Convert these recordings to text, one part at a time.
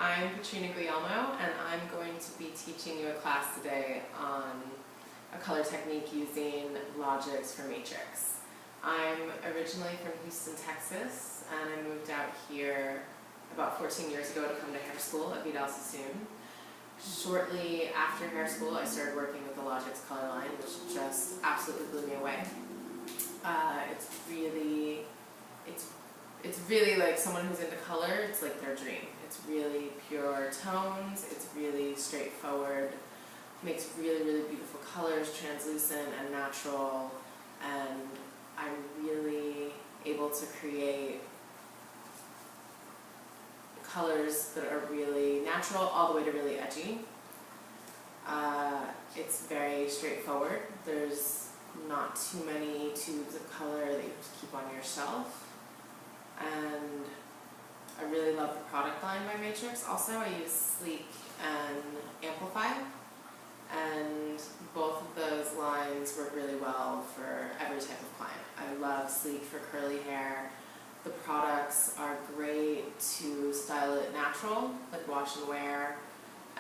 I'm Petrina Guglielmo, and I'm going to be teaching you a class today on a color technique using logics for matrix. I'm originally from Houston, Texas, and I moved out here about 14 years ago to come to hair school at Vidal Sassoon. Shortly after hair school, I started working with the Logics color line, which just absolutely blew me away. It's really like someone who's into color, it's like their dream. It's really pure tones, it's really straightforward, makes really, really beautiful colors, translucent and natural, and I'm really able to create colors that are really natural all the way to really edgy. It's very straightforward. There's not too many tubes of color that you have to keep on your shelf. And I really love the product line by Matrix. Also, I use Sleek and Amplify, and both of those lines work really well for every type of client. I love Sleek for curly hair. The products are great to style it natural, like wash and wear,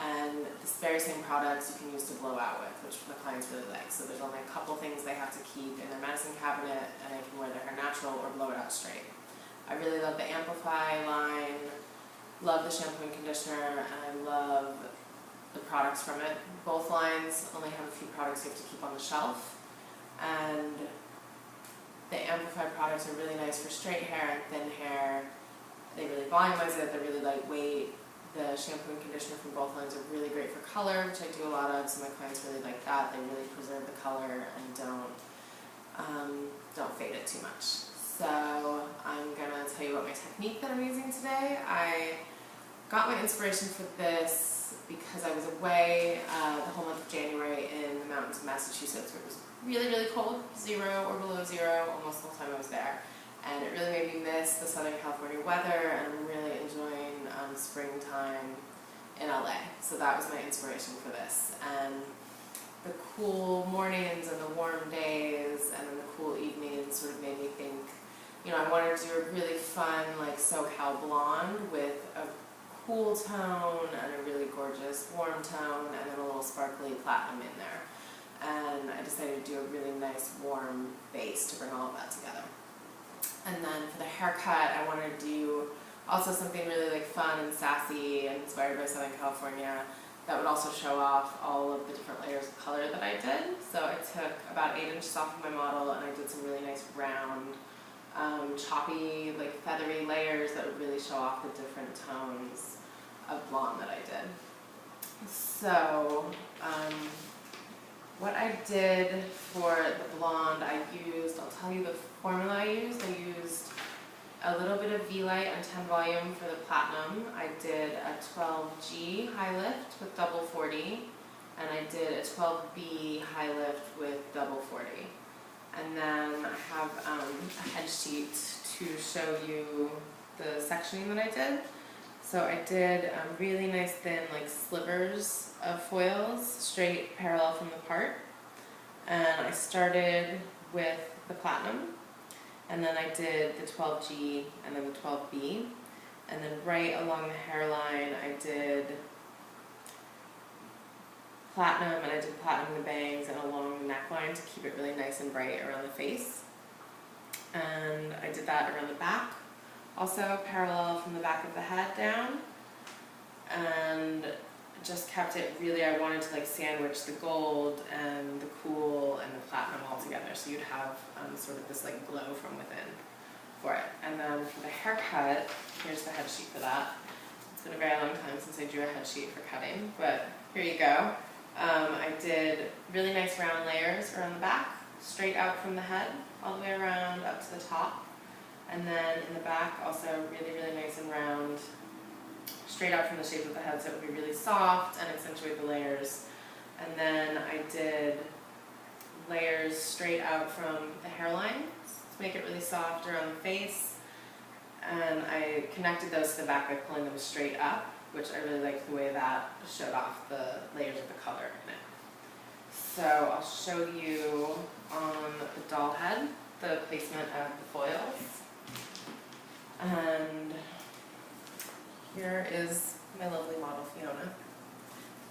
and the very same products you can use to blow out with, which the clients really like. So there's only a couple things they have to keep in their medicine cabinet, and they can wear their hair natural or blow it out straight. I really love the Amplify line, love the shampoo and conditioner, and I love the products from it. Both lines only have a few products you have to keep on the shelf, and the Amplify products are really nice for straight hair and thin hair. They really volumize it, they're really lightweight. The shampoo and conditioner from both lines are really great for color, which I do a lot of, so my clients really like that. They really preserve the color and don't fade it too much. So I'm going to tell you about my technique that I'm using today. I got my inspiration for this because I was away the whole month of January in the mountains of Massachusetts, where it was really, really cold, 0 or below 0 almost the whole time I was there. And it really made me miss the Southern California weather, and I'm really enjoying springtime in LA. So that was my inspiration for this. And the cool mornings and the warm days and then the cool evenings sort of made me think, you know, I wanted to do a really fun, like, SoCal blonde with a cool tone and a really gorgeous warm tone and then a little sparkly platinum in there. And I decided to do a really nice warm base to bring all of that together. And then for the haircut, I wanted to do also something really like fun and sassy and inspired by Southern California that would also show off all of the different layers of color that I did. So I took about 8 inches off of my model and I did some really nice round, choppy, like feathery layers that would really show off the different tones of blonde that I did. So what I did for the blonde, I'll tell you the formula I used. I used a little bit of V-Light and 10 volume for the platinum. I did a 12G high lift with double 40, and I did a 12B high lift with double 40. And then I have a head sheet to show you the sectioning that I did. So I did really nice thin like slivers of foils, straight parallel from the part. And I started with the platinum, and then I did the 12G and then the 12B. And then right along the hairline I did platinum, and I did platinum in the bangs and along the neckline to keep it really nice and bright around the face. And I did that around the back, also parallel from the back of the head down, and just kept it really, I wanted to like sandwich the gold and the cool and the platinum all together, so you'd have sort of this like glow from within for it. And then for the haircut, here's the head sheet for that. It's been a very long time since I drew a head sheet for cutting, but here you go. I did really nice round layers around the back, straight out from the head, all the way around up to the top. And then in the back, also really, really nice and round, straight out from the shape of the head, so it would be really soft and accentuate the layers. And then I did layers straight out from the hairline to make it really soft around the face. And I connected those to the back by pulling them straight up, which I really liked the way that showed off the layers of the color in it. So I'll show you on the doll head the placement of the foils. And here is my lovely model Fiona.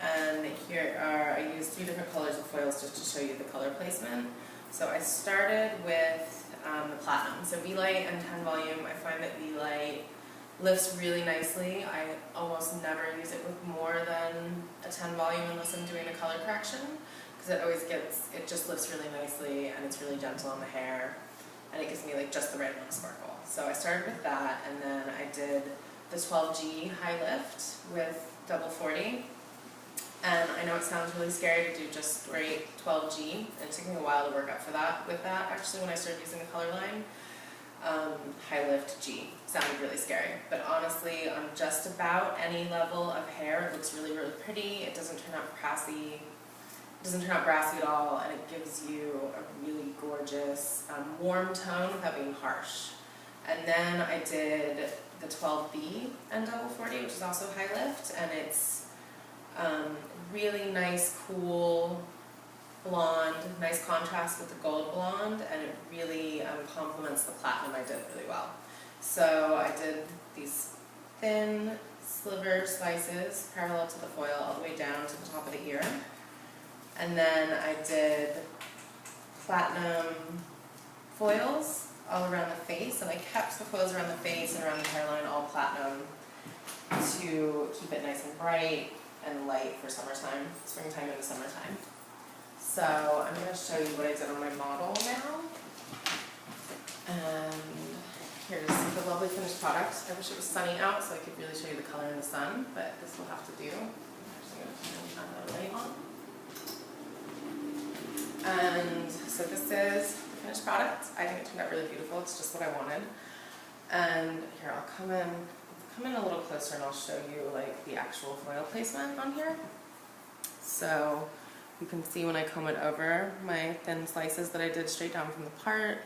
And here are, I used 3 different colors of foils just to show you the color placement. So I started with the platinum. So V-Light and 10 volume, I find that V-Light lifts really nicely. I almost never use it with more than a 10 volume unless I'm doing a color correction, because it just lifts really nicely and it's really gentle on the hair and it gives me like just the right amount of sparkle. So I started with that, and then I did the 12G high lift with double 40. And I know it sounds really scary to do just straight 12G, and it took me a while to work up with that actually when I started using the color line. High lift G sounded really scary, but honestly on just about any level of hair it looks really, really pretty. It doesn't turn out brassy. It doesn't turn out brassy at all, and it gives you a really gorgeous warm tone without being harsh. And then I did the 12B and double 40, which is also high lift, and it's really nice, cool blonde, nice contrast with the gold blonde, and it really complements the platinum I did really well. So I did these thin sliver slices parallel to the foil all the way down to the top of the ear. And then I did platinum foils all around the face, and I kept the foils around the face and around the hairline all platinum to keep it nice and bright and light for summertime, springtime into summertime. So I'm going to show you what I did on my model now. And here's the lovely finished product. I wish it was sunny out so I could really show you the color in the sun, but this will have to do. I'm actually going to turn the light on. And so this is the finished product. I think it turned out really beautiful. It's just what I wanted. And here, I'll come in a little closer and I'll show you like the actual foil placement on here. So you can see when I comb it over my thin slices that I did straight down from the part.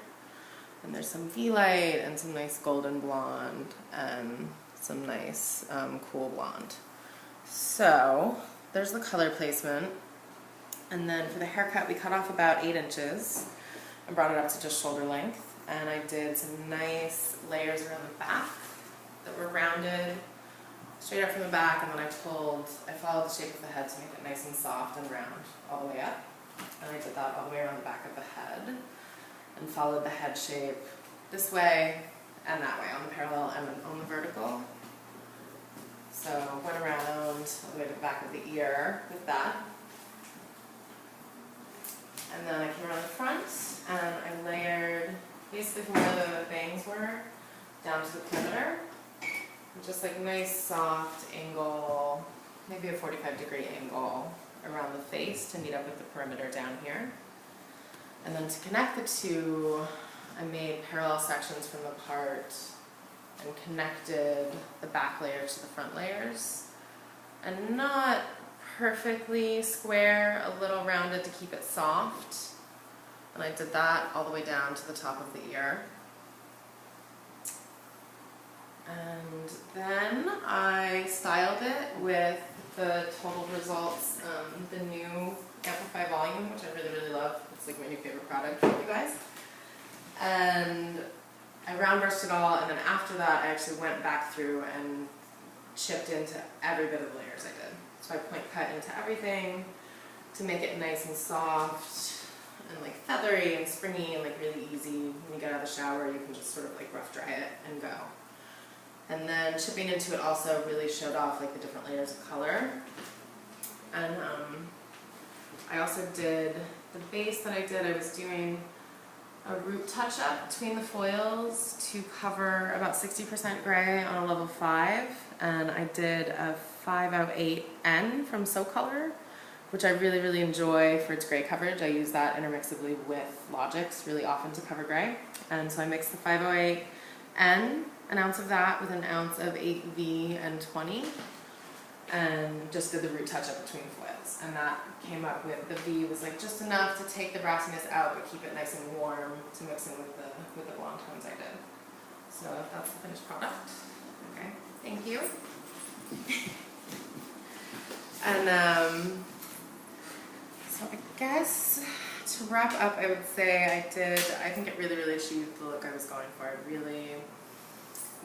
And there's some V-Light and some nice golden blonde and some nice cool blonde. So there's the color placement. And then for the haircut, we cut off about 8 inches and brought it up to just shoulder length. And I did some nice layers around the back that were rounded straight up from the back, and then I followed the shape of the head to make it nice and soft and round all the way up. And I did that all the way around the back of the head and followed the head shape this way and that way on the parallel and on the vertical. So went around all the way to the back of the ear with that. And then I came around the front and I layered basically from where the bangs were down to the perimeter. Just like nice soft angle, maybe a 45-degree angle around the face to meet up with the perimeter down here. And then to connect the two, I made parallel sections from the part and connected the back layers to the front layers. And not perfectly square, a little rounded to keep it soft. And I did that all the way down to the top of the ear. And then I styled it with the Total Results, the new Amplify Volume, which I really, really love. It's like my new favorite product for you guys. And I round brushed it all, and then after that I actually went back through and chipped into every bit of the layers I did. So I point cut into everything to make it nice and soft and like feathery and springy and like really easy. When you get out of the shower, you can just sort of like rough dry it and go. And then chipping into it also really showed off like the different layers of color. And I also did the base that I did. I was doing a root touch-up between the foils to cover about 60% gray on a level 5. And I did a 508N from So Color, which I really, really enjoy for its gray coverage. I use that intermixably with Logix really often to cover gray. And so I mixed the 508N, an ounce of that with an ounce of 8V and 20, and just did the root touch-up between the foils. And that came up with, the V was like just enough to take the brassiness out but keep it nice and warm to mix in with the blonde tones I did. So that's the finished product. Okay, thank you. And so I guess to wrap up, I would say I think it really, really achieved the look I was going for. I really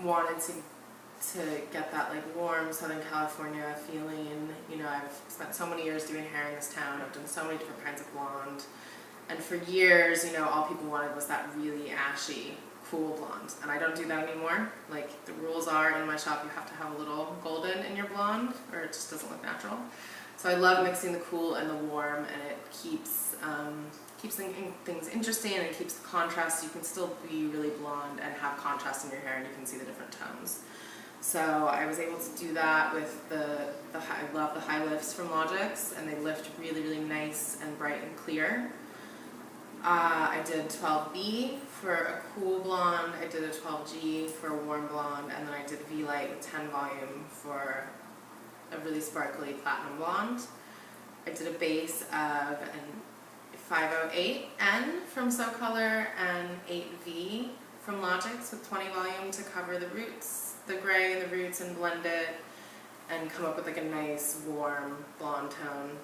wanted to to get that like warm Southern California feeling. You know, I've spent so many years doing hair in this town. I've done so many different kinds of blonde. And for years, you know, all people wanted was that really ashy, cool blonde. And I don't do that anymore. Like, the rules are in my shop, you have to have a little golden in your blonde, or it just doesn't look natural. So I love mixing the cool and the warm, and it keeps things interesting and keeps the contrast. You can still be really blonde and have contrast in your hair, and you can see the different tones. So I was able to do that with I love the high lifts from Logix, and they lift really, really nice and bright and clear. I did 12B for a cool blonde, I did a 12G for a warm blonde, and then I did V-Light with 10 volume for a really sparkly platinum blonde. I did a base of a 508N from So Color and 8V from Logix with 20 volume to cover the roots, the gray and the roots, and blend it and come up with like a nice warm blonde tone.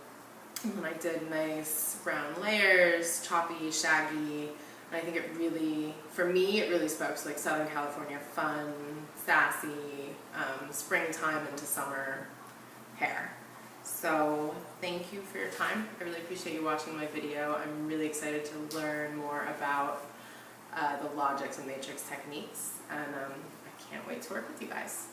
And then I did nice brown layers, choppy, shaggy, and I think it really, for me, it really spoke to like Southern California fun, sassy, springtime into summer hair. So thank you for your time. I really appreciate you watching my video. I'm really excited to learn more about the Logix and Matrix techniques, and I can't wait to work with you guys.